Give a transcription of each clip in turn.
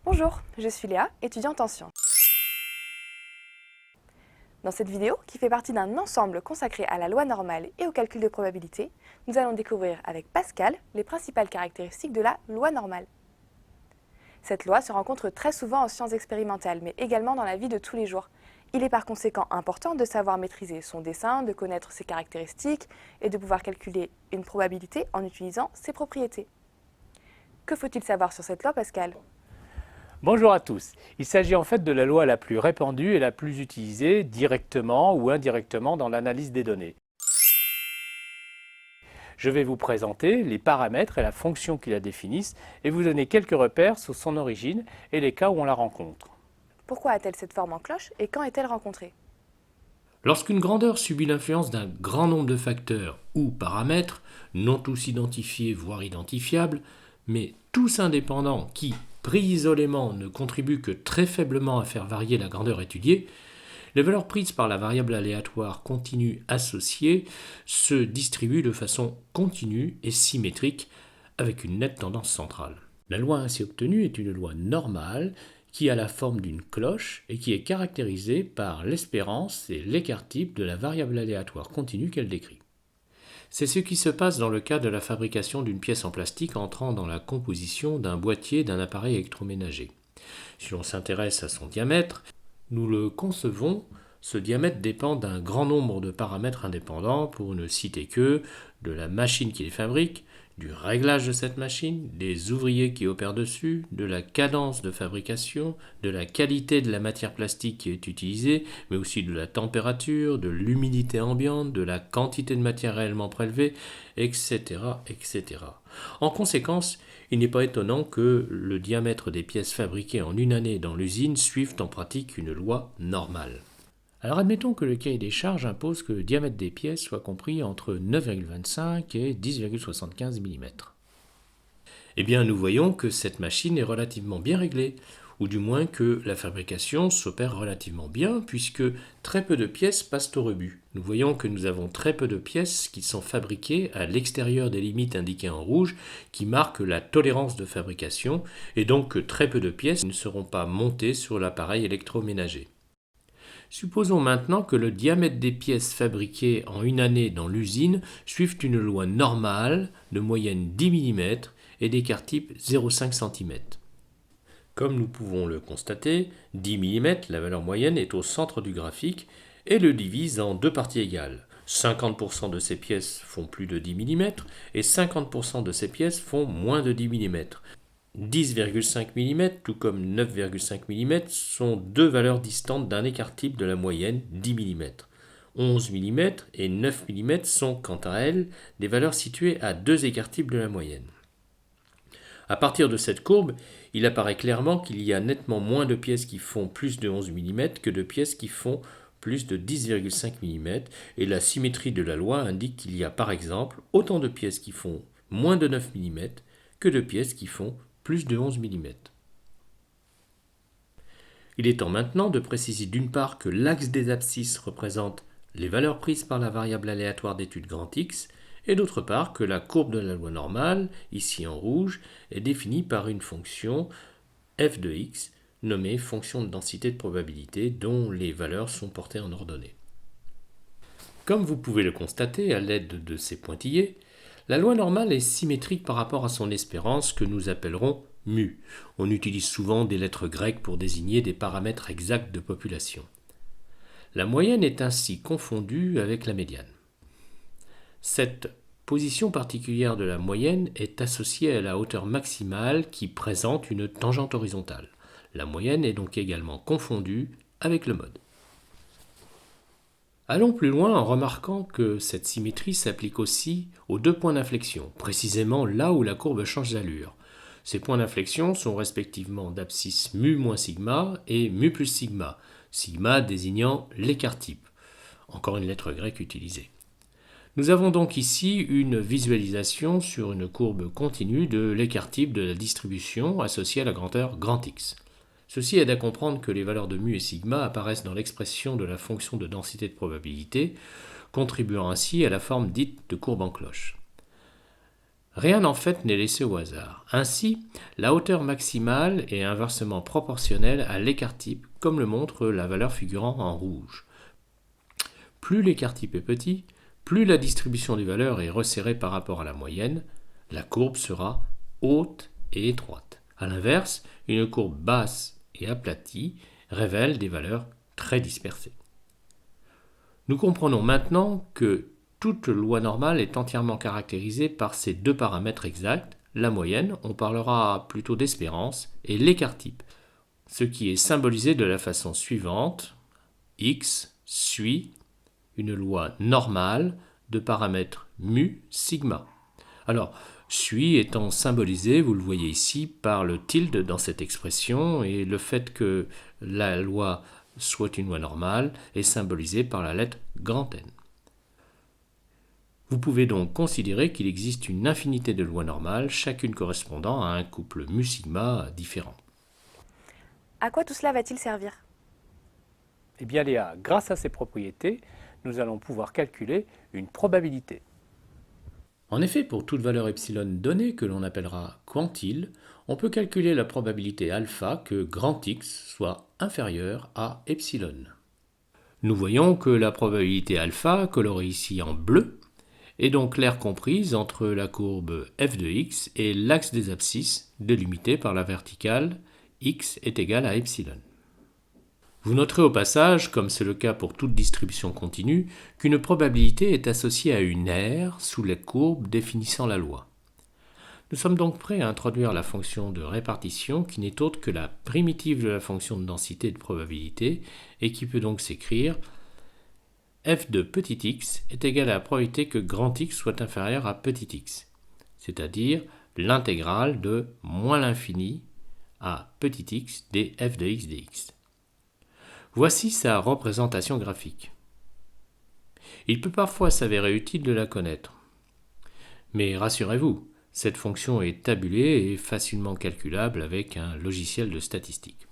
Bonjour, je suis Léa, étudiante en sciences. Dans cette vidéo, qui fait partie d'un ensemble consacré à la loi normale et au calcul de probabilité, nous allons découvrir avec Pascal les principales caractéristiques de la loi normale. Cette loi se rencontre très souvent en sciences expérimentales, mais également dans la vie de tous les jours. Il est par conséquent important de savoir maîtriser son dessin, de connaître ses caractéristiques et de pouvoir calculer une probabilité en utilisant ses propriétés. Que faut-il savoir sur cette loi, Pascal ? Bonjour à tous. Il s'agit en fait de la loi la plus répandue et la plus utilisée directement ou indirectement dans l'analyse des données. Je vais vous présenter les paramètres et la fonction qui la définissent et vous donner quelques repères sur son origine et les cas où on la rencontre. Pourquoi a-t-elle cette forme en cloche et quand est-elle rencontrée ? Lorsqu'une grandeur subit l'influence d'un grand nombre de facteurs ou paramètres, non tous identifiés voire identifiables, mais tous indépendants qui, pris isolément, ne contribuent que très faiblement à faire varier la grandeur étudiée, les valeurs prises par la variable aléatoire continue associée se distribuent de façon continue et symétrique avec une nette tendance centrale. La loi ainsi obtenue est une loi normale qui a la forme d'une cloche et qui est caractérisée par l'espérance et l'écart-type de la variable aléatoire continue qu'elle décrit. C'est ce qui se passe dans le cas de la fabrication d'une pièce en plastique entrant dans la composition d'un boîtier d'un appareil électroménager. Si l'on s'intéresse à son diamètre, nous le concevons, ce diamètre dépend d'un grand nombre de paramètres indépendants pour ne citer que de la machine qui les fabrique, du réglage de cette machine, des ouvriers qui opèrent dessus, de la cadence de fabrication, de la qualité de la matière plastique qui est utilisée, mais aussi de la température, de l'humidité ambiante, de la quantité de matière réellement prélevée, etc., etc. En conséquence, il n'est pas étonnant que le diamètre des pièces fabriquées en une année dans l'usine suive en pratique une loi normale. Alors admettons que le cahier des charges impose que le diamètre des pièces soit compris entre 9,25 et 10,75 mm. Eh bien, nous voyons que cette machine est relativement bien réglée, ou du moins que la fabrication s'opère relativement bien, puisque très peu de pièces passent au rebut. Nous voyons que nous avons très peu de pièces qui sont fabriquées à l'extérieur des limites indiquées en rouge, qui marquent la tolérance de fabrication, et donc que très peu de pièces ne seront pas montées sur l'appareil électroménager. Supposons maintenant que le diamètre des pièces fabriquées en une année dans l'usine suive une loi normale de moyenne 10 mm et d'écart type 0,5 cm. Comme nous pouvons le constater, 10 mm, la valeur moyenne, est au centre du graphique et le divise en deux parties égales. 50% de ces pièces font plus de 10 mm et 50% de ces pièces font moins de 10 mm. 10,5 mm, tout comme 9,5 mm, sont deux valeurs distantes d'un écart-type de la moyenne 10 mm. 11 mm et 9 mm sont, quant à elles, des valeurs situées à deux écart-types de la moyenne. À partir de cette courbe, il apparaît clairement qu'il y a nettement moins de pièces qui font plus de 11 mm que de pièces qui font plus de 10,5 mm, et la symétrie de la loi indique qu'il y a par exemple autant de pièces qui font moins de 9 mm que de pièces qui font plus de 11 mm. Il est temps maintenant de préciser d'une part que l'axe des abscisses représente les valeurs prises par la variable aléatoire d'étude grand X, et d'autre part que la courbe de la loi normale, ici en rouge, est définie par une fonction f de x, nommée fonction de densité de probabilité, dont les valeurs sont portées en ordonnée. Comme vous pouvez le constater à l'aide de ces pointillés, la loi normale est symétrique par rapport à son espérance que nous appellerons mu. On utilise souvent des lettres grecques pour désigner des paramètres exacts de population. La moyenne est ainsi confondue avec la médiane. Cette position particulière de la moyenne est associée à la hauteur maximale qui présente une tangente horizontale. La moyenne est donc également confondue avec le mode. Allons plus loin en remarquant que cette symétrie s'applique aussi aux deux points d'inflexion, précisément là où la courbe change d'allure. Ces points d'inflexion sont respectivement d'abscisse mu moins sigma et mu plus sigma, sigma désignant l'écart-type, encore une lettre grecque utilisée. Nous avons donc ici une visualisation sur une courbe continue de l'écart-type de la distribution associée à la grandeur grand X. Ceci aide à comprendre que les valeurs de mu et sigma apparaissent dans l'expression de la fonction de densité de probabilité, contribuant ainsi à la forme dite de courbe en cloche. Rien en fait n'est laissé au hasard. Ainsi, la hauteur maximale est inversement proportionnelle à l'écart-type, comme le montre la valeur figurant en rouge. Plus l'écart-type est petit, plus la distribution des valeurs est resserrée par rapport à la moyenne, la courbe sera haute et étroite. A l'inverse, une courbe basse et aplatie révèle des valeurs très dispersées. Nous comprenons maintenant que toute loi normale est entièrement caractérisée par ces deux paramètres exacts, la moyenne, on parlera plutôt d'espérance, et l'écart-type, ce qui est symbolisé de la façon suivante, x suit une loi normale de paramètres mu sigma. Alors, suit étant symbolisé, vous le voyez ici, par le tilde dans cette expression, et le fait que la loi soit une loi normale est symbolisé par la lettre grand N. Vous pouvez donc considérer qu'il existe une infinité de lois normales, chacune correspondant à un couple mu sigma différent. À quoi tout cela va-t-il servir? Eh bien Léa, grâce à ces propriétés, nous allons pouvoir calculer une probabilité. En effet, pour toute valeur epsilon donnée que l'on appellera quantile, on peut calculer la probabilité alpha que grand X soit inférieur à epsilon. Nous voyons que la probabilité alpha, colorée ici en bleu, est donc l'aire comprise entre la courbe f de x et l'axe des abscisses délimité par la verticale x est égal à epsilon. Vous noterez au passage, comme c'est le cas pour toute distribution continue, qu'une probabilité est associée à une aire sous la courbe définissant la loi. Nous sommes donc prêts à introduire la fonction de répartition qui n'est autre que la primitive de la fonction de densité de probabilité et qui peut donc s'écrire f de petit x est égal à la probabilité que grand X soit inférieur à petit x, c'est-à-dire l'intégrale de moins l'infini à petit x des f de x dx. Voici sa représentation graphique. Il peut parfois s'avérer utile de la connaître. Mais rassurez-vous, cette fonction est tabulée et facilement calculable avec un logiciel de statistique.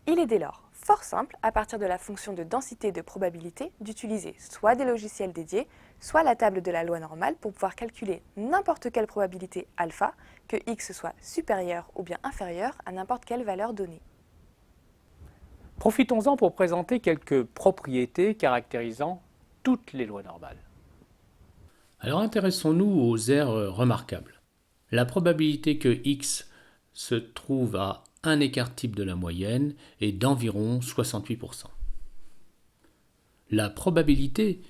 Il est dès lors fort simple, à partir de la fonction de densité de probabilité, d'utiliser soit des logiciels dédiés, soit la table de la loi normale pour pouvoir calculer n'importe quelle probabilité alpha, que x soit supérieur ou bien inférieur à n'importe quelle valeur donnée. Profitons-en pour présenter quelques propriétés caractérisant toutes les lois normales. Alors intéressons-nous aux aires remarquables. La probabilité que x se trouve à un écart-type de la moyenne est d'environ 68%. La probabilité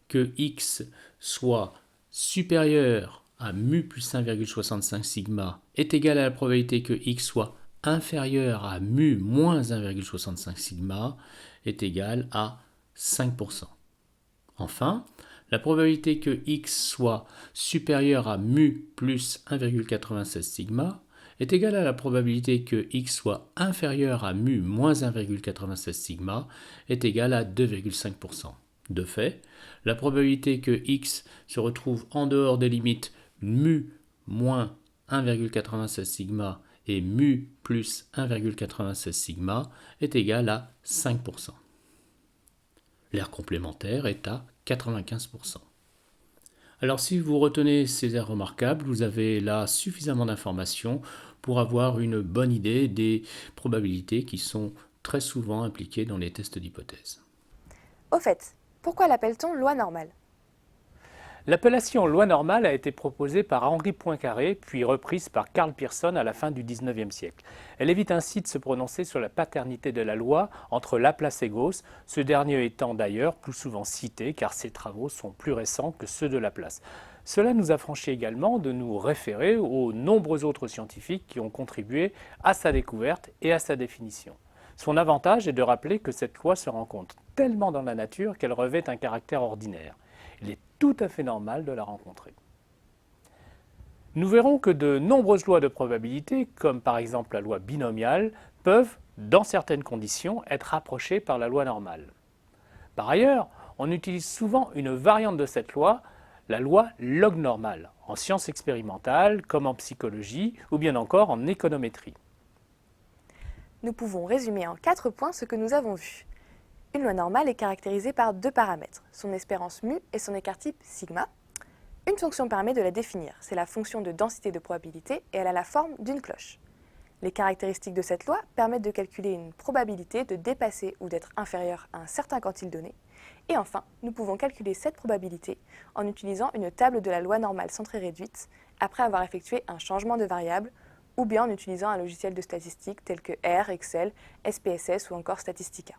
que x soit supérieur à mu plus 1,65 sigma est égale à la probabilité que x soit inférieur à mu moins 1,65 sigma est égale à 5%. Enfin, la probabilité que x soit supérieur à mu plus 1,96 sigma est égale à la probabilité que x soit inférieur à mu moins 1,96 sigma est égale à 2,5%. De fait, la probabilité que x se retrouve en dehors des limites mu moins 1,96 sigma et mu plus 1,96 sigma est égale à 5%. L'aire complémentaire est à 95%. Alors si vous retenez ces aires remarquables, vous avez là suffisamment d'informations pour avoir une bonne idée des probabilités qui sont très souvent impliquées dans les tests d'hypothèse. Au fait, pourquoi l'appelle-t-on loi normale? L'appellation loi normale a été proposée par Henri Poincaré, puis reprise par Karl Pearson à la fin du XIXe siècle. Elle évite ainsi de se prononcer sur la paternité de la loi entre Laplace et Gauss, ce dernier étant d'ailleurs plus souvent cité car ses travaux sont plus récents que ceux de Laplace. Cela nous affranchit également de nous référer aux nombreux autres scientifiques qui ont contribué à sa découverte et à sa définition. Son avantage est de rappeler que cette loi se rencontre tellement dans la nature qu'elle revêt un caractère ordinaire. Il est tout à fait normal de la rencontrer. Nous verrons que de nombreuses lois de probabilité, comme par exemple la loi binomiale, peuvent, dans certaines conditions, être approchées par la loi normale. Par ailleurs, on utilise souvent une variante de cette loi, la loi log normale, en sciences expérimentales, comme en psychologie, ou bien encore en économétrie. Nous pouvons résumer en 4 points ce que nous avons vu. Une loi normale est caractérisée par deux paramètres, son espérance mu et son écart-type sigma. Une fonction permet de la définir, c'est la fonction de densité de probabilité et elle a la forme d'une cloche. Les caractéristiques de cette loi permettent de calculer une probabilité de dépasser ou d'être inférieure à un certain quantile donné. Et enfin, nous pouvons calculer cette probabilité en utilisant une table de la loi normale centrée réduite après avoir effectué un changement de variable ou bien en utilisant un logiciel de statistique tel que R, Excel, SPSS ou encore Statistica.